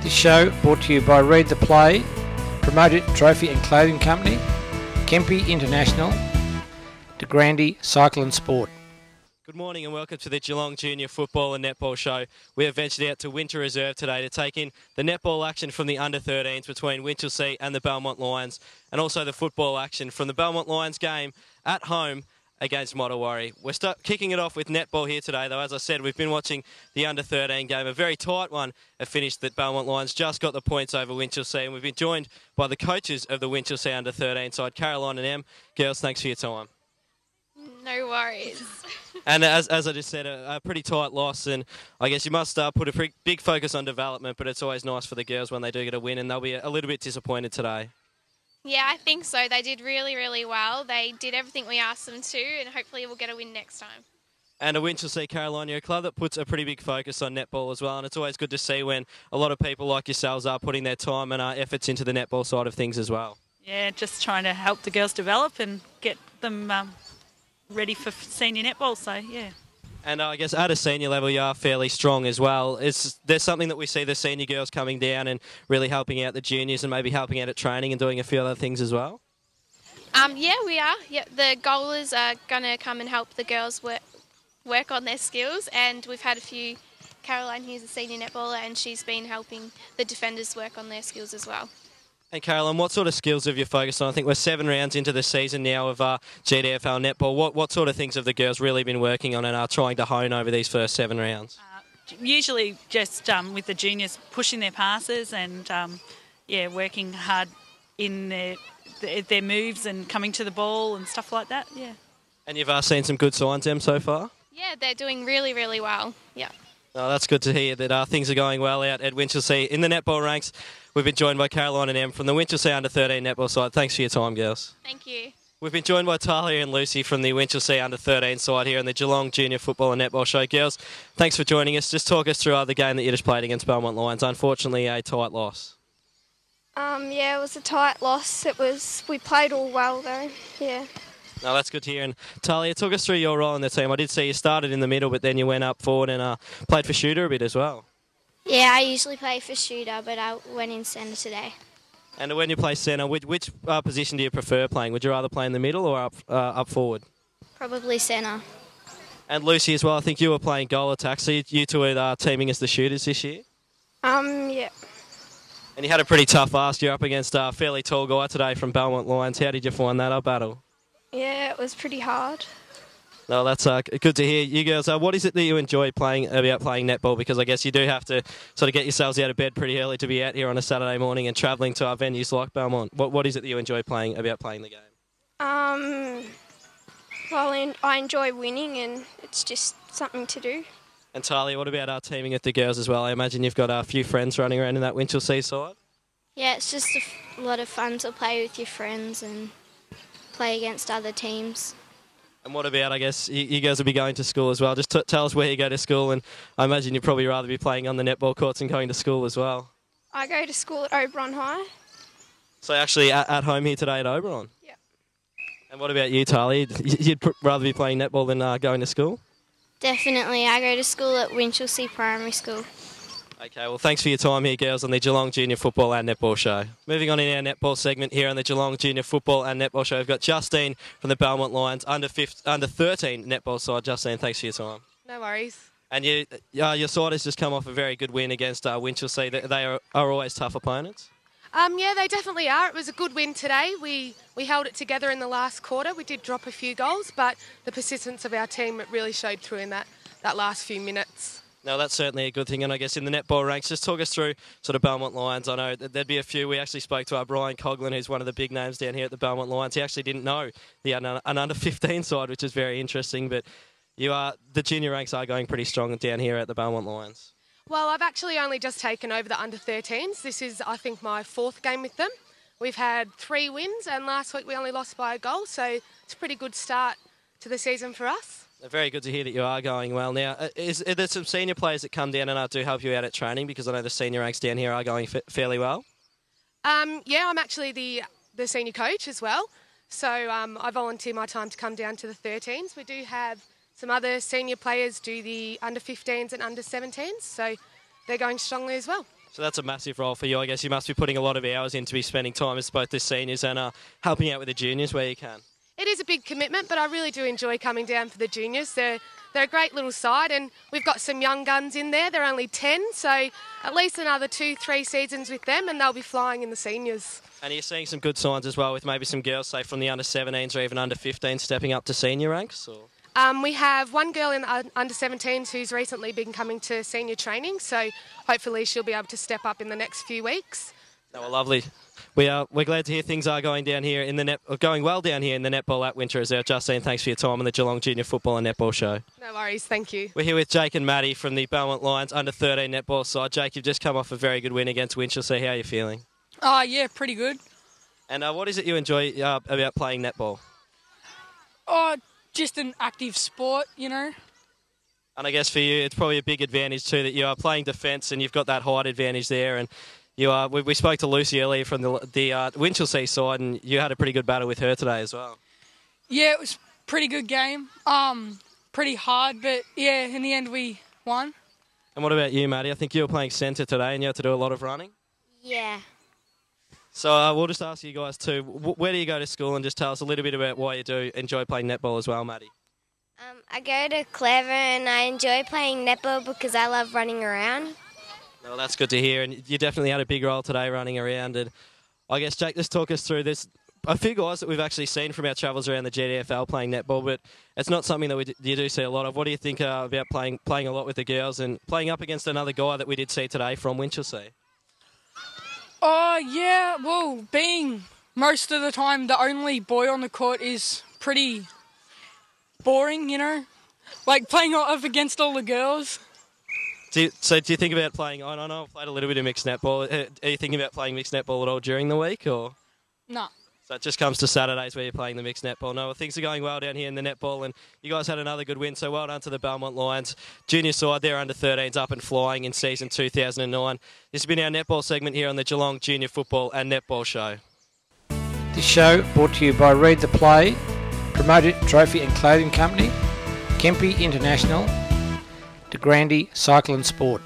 This show brought to you by Read the Play, Promoted Trophy and Clothing Company, Kempe International, De Grande Cycle and Sport. Good morning and welcome to the Geelong Junior Football and Netball Show. We have ventured out to Winter Reserve today to take in the netball action from the under-13s between Winchelsea and the Belmont Lions, and also the football action from the Belmont Lions game at home against Mottawarri. We're kicking it off with netball here today, though. As I said, we've been watching the under-13 game, a very tight one, a finish that Belmont Lions just got the points over Winchelsea, and we've been joined by the coaches of the Winchelsea under-13 side, Caroline and Em. Girls, thanks for your time. No worries. And as I just said, a pretty tight loss, and I guess you must put a big focus on development, but it's always nice for the girls when they do get a win, and they'll be a little bit disappointed today. Yeah, I think so. They did really, really well. They did everything we asked them to, and hopefully we'll get a win next time. And a Winchelsea, Caroline, you're a club that puts a pretty big focus on netball as well, and it's always good to see when a lot of people like yourselves are putting their time and efforts into the netball side of things as well. Yeah, just trying to help the girls develop and get them ready for senior netball, so yeah. And I guess at a senior level you are fairly strong as well. There's something that we see the senior girls coming down and really helping out the juniors and maybe helping out at training and doing a few other things as well? Yeah, we are. Yeah, the goalers are going to come and help the girls work on their skills, and we've had a few. Caroline here's a senior netballer, and she's been helping the defenders work on their skills as well. And Caroline, what sort of skills have you focused on? I think we're 7 rounds into the season now of GDFL netball. What sort of things have the girls really been working on and are trying to hone over these first 7 rounds? Usually just with the juniors pushing their passes and working hard in their moves and coming to the ball and stuff like that. Yeah. And you've seen some good signs, Em, so far? Yeah, they're doing really, really well. Yeah. Oh, that's good to hear that things are going well out at Winchelsea. In the netball ranks, we've been joined by Caroline and Em from the Winchelsea under-13 netball side. Thanks for your time, girls. Thank you. We've been joined by Talia and Lucy from the Winchelsea under-13 side here on the Geelong Junior Football and Netball Show. Girls, thanks for joining us. Just talk us through the game that you just played against Belmont Lions. Unfortunately, a tight loss. Yeah, it was a tight loss. We played all well though. Yeah. No, that's good to hear. And Talia, talk us through your role in the team. I did see you started in the middle, but then you went up forward and played for shooter a bit as well. Yeah, I usually play for shooter, but I went in centre today. And when you play centre, which position do you prefer playing? Would you rather play in the middle or up forward? Probably centre. And Lucy as well, I think you were playing goal attack, so you two are teaming as the shooters this year? Yeah. And you had a pretty tough ask. You're up against a fairly tall guy today from Belmont Lions. How did you find that battle? Yeah, it was pretty hard. No, that's good to hear. You girls, what is it that you enjoy about playing netball? Because I guess you do have to sort of get yourselves out of bed pretty early to be out here on a Saturday morning and travelling to our venues like Belmont. What is it that you enjoy about playing the game? Well, I enjoy winning, and it's just something to do. And Talia, what about teaming with the girls as well? I imagine you've got a few friends running around in that Winchelsea side? Yeah, it's just a lot of fun to play with your friends and play against other teams. And what about, I guess, you guys will be going to school as well. Just tell us where you go to school, and I imagine you'd probably rather be playing on the netball courts and going to school as well. I go to school at Oberon High. So actually at home here today at Oberon? Yeah. And what about you, Talia? You'd rather be playing netball than going to school? Definitely. I go to school at Winchelsea Primary School. Okay, well, thanks for your time here, girls, on the Geelong Junior Football and Netball Show. Moving on in our netball segment here on the Geelong Junior Football and Netball Show, we've got Justine from the Belmont Lions under-13 netball side. Justine, thanks for your time. No worries. And your side has just come off a very good win against Winchelsea. They are always tough opponents. Yeah, they definitely are. It was a good win today. We held it together in the last quarter. We did drop a few goals, but the persistence of our team really showed through in that last few minutes. No, that's certainly a good thing. And I guess in the netball ranks, just talk us through sort of Belmont Lions. I know there'd be a few. We actually spoke to Brian Coughlin, who's one of the big names down here at the Belmont Lions. He actually didn't know an under-15 side, which is very interesting. But the junior ranks are going pretty strong down here at the Belmont Lions. Well, I've actually only just taken over the under-13s. This is, I think, my 4th game with them. We've had 3 wins, and last week we only lost by a goal, so it's a pretty good start to the season for us. Very good to hear that you are going well. Now, are there some senior players that come down and do help you out at training? Because I know the senior ranks down here are going fairly well. Yeah, I'm actually the senior coach as well. So I volunteer my time to come down to the 13s. We do have some other senior players do the under-15s and under-17s, so they're going strongly as well. So that's a massive role for you. I guess you must be putting a lot of hours in to be spending time as both the seniors and helping out with the juniors where you can. It is a big commitment, but I really do enjoy coming down for the juniors. They're a great little side, and we've got some young guns in there. They're only 10, so at least another 2-3 seasons with them, and they'll be flying in the seniors. And you're seeing some good signs as well with maybe some girls, say, from the under-17s or even under-15s stepping up to senior ranks? Or? We have one girl in the under-17s who's recently been coming to senior training, so hopefully she'll be able to step up in the next few weeks. Oh, well, lovely. We're glad to hear things are going down here in the going well down here in the netball at Winter Reserve. Justine, thanks for your time on the Geelong Junior Football and Netball Show. No worries, thank you. We're here with Jake and Maddie from the Belmont Lions under-13 netball side. Jake, you've just come off a very good win against Winchelsea. How are you feeling? Yeah, pretty good. And what is it you enjoy about playing netball? Just an active sport, you know. And I guess for you, it's probably a big advantage too that you are playing defence and you've got that height advantage there. And you are. We spoke to Lucy earlier from the Winchelsea side, and you had a pretty good battle with her today as well. Yeah, it was a pretty good game. Pretty hard, but yeah, in the end we won. And what about you, Maddie? I think you were playing centre today, and you had to do a lot of running. Yeah. So we'll just ask you guys too, where do you go to school, and just tell us a little bit about why you do enjoy playing netball as well, Maddie. I go to Clever and I enjoy playing netball because I love running around. Well, that's good to hear, and you definitely had a big role today running around. And I guess, Jake, just talk us through this. A few guys that we've actually seen from our travels around the GDFL playing netball, but it's not something that you do see a lot of. What do you think about playing a lot with the girls and playing up against another guy that we did see today from Winchelsea? Yeah, well, being most of the time the only boy on the court is pretty boring, you know? Like playing up against all the girls. Do you think about playing, I don't know, I've played a little bit of mixed netball. Are you thinking about playing mixed netball at all during the week? Or? No. So it just comes to Saturdays where you're playing the mixed netball. No, well, things are going well down here in the netball, and you guys had another good win, so well done to the Belmont Lions. Junior side, they're under-13s up and flying in season 2009. This has been our netball segment here on the Geelong Junior Football and Netball Show. This show brought to you by Read the Play, Promoted Trophy and Clothing Company, Kempe International, De Grande Cycle and Sport.